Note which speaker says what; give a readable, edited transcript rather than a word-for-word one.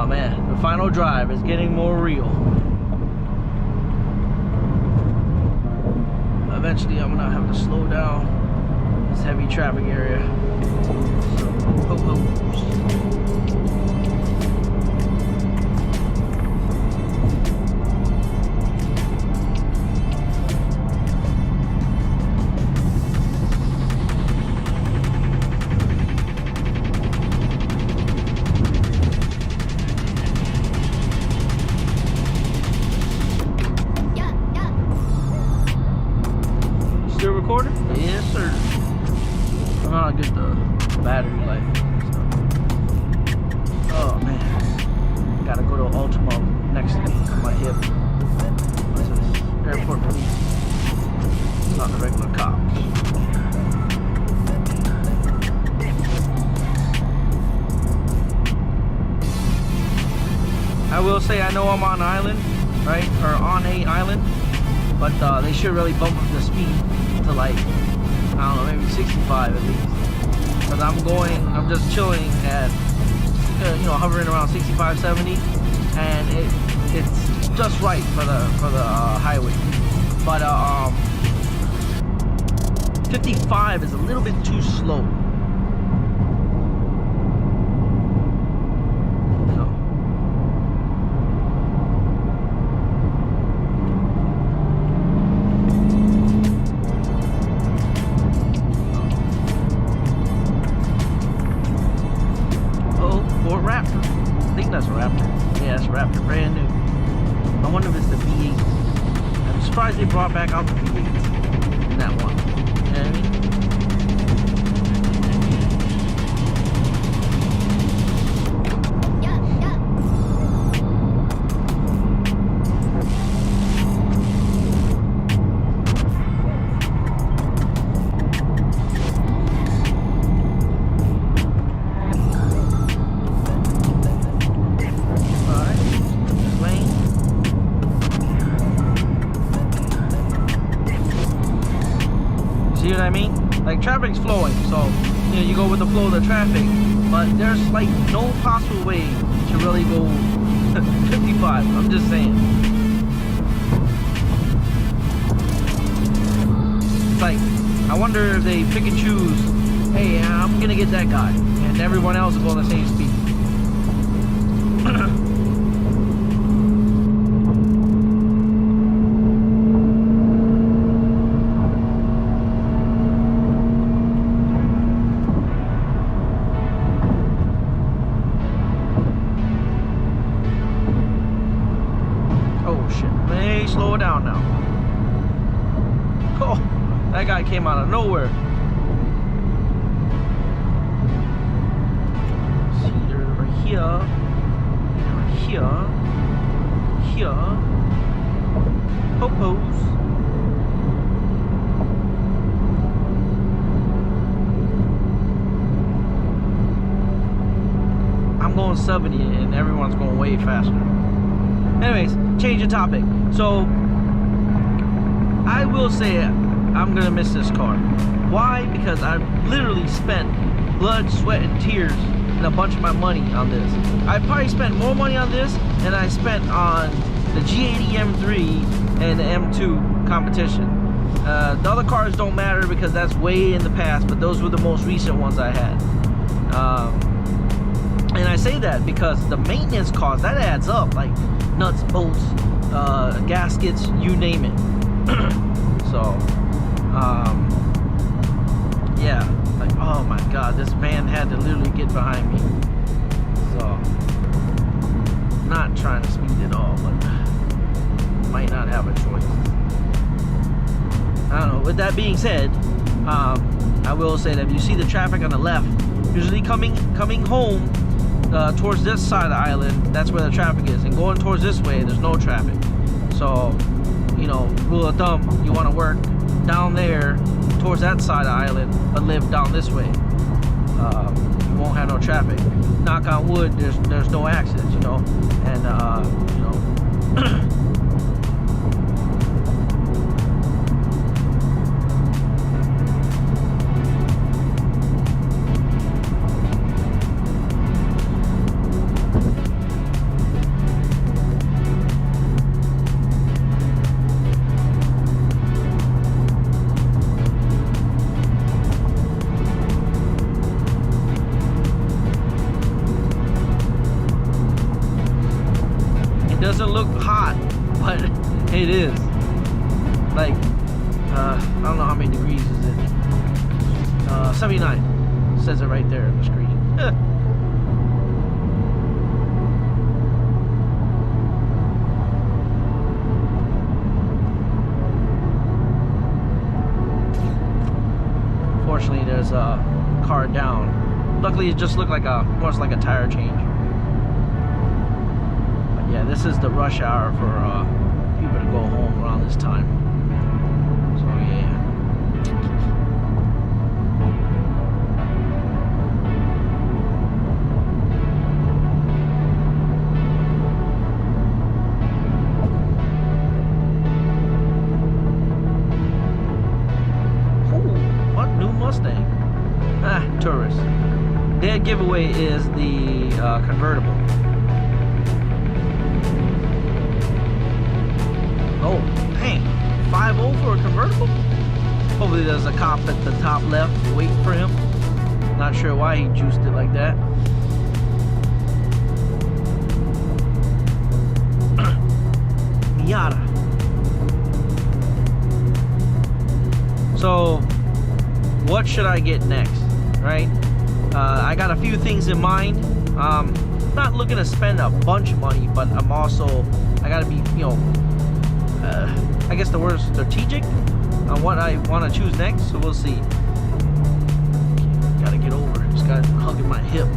Speaker 1: Oh man, the final drive is getting more real. Eventually I'm gonna have to slow down this heavy traffic area. So, Still recording? Yes, sir. I don't know how to get the battery life. Oh man, gotta go to Automotive next to me on my hip. What's this? Airport police. Not the regular cops. I will say I know I'm on an island, right? Or on a island, but they should really bump up the speed to like, I don't know, maybe 65 at least. Because I'm just chilling at, you know, hovering around 65, 70, and it's just right for the highway. But 55 is a little bit too slow. Brand new. I wonder if it's the V8. I'm surprised they brought back out the V8 in that one. You know what I mean? See what I mean? Like, traffic's flowing, so you know, you go with the flow of the traffic, but there's like no possible way to really go 55. I'm just saying. It's like, I wonder if they pick and choose, hey, I'm gonna get that guy, and everyone else will go the same speed. Hey, slow it down now. Oh, that guy came out of nowhere. See, they're right here. Here. Popos. I'm going 70 and everyone's going way faster. Anyways, change the topic. So, I will say I'm gonna miss this car. Why? Because I've literally spent blood, sweat, and tears and a bunch of my money on this. I probably spent more money on this than I spent on the G90 M3 and the M2 competition. The other cars don't matter because that's way in the past, but those were the most recent ones I had. And I say that because the maintenance cost, that adds up, like nuts, bolts, gaskets, you name it. So, yeah, like, oh my god, this van had to literally get behind me. So, not trying to speed at all, but might not have a choice. I don't know. With that being said, I will say that if you see the traffic on the left, usually coming home towards this side of the island, that's where the traffic is, and going towards this way, there's no traffic. So, you know, rule of thumb, you want to work down there towards that side of the island, but live down this way. You won't have no traffic. Knock on wood, there's no accidents, you know, and you know. doesn't look hot, but it is. Like, I don't know how many degrees is it. 79. Says it right there on the screen. Fortunately, there's a car down. Luckily, it just looked like more like a tire change. But yeah, this is the rush hour for people to go home around this time. So yeah. Mustang. Tourist. Their giveaway is the convertible. Oh, dang. 5.0 for a convertible? Hopefully there's a cop at the top left waiting for him. Not sure why he juiced it like that. Miata. So, what should I get next, right? I got a few things in mind. Not looking to spend a bunch of money, but I gotta be, I guess the word is strategic on what I want to choose next, so we'll see. Gotta get over it, just got hugging my hip.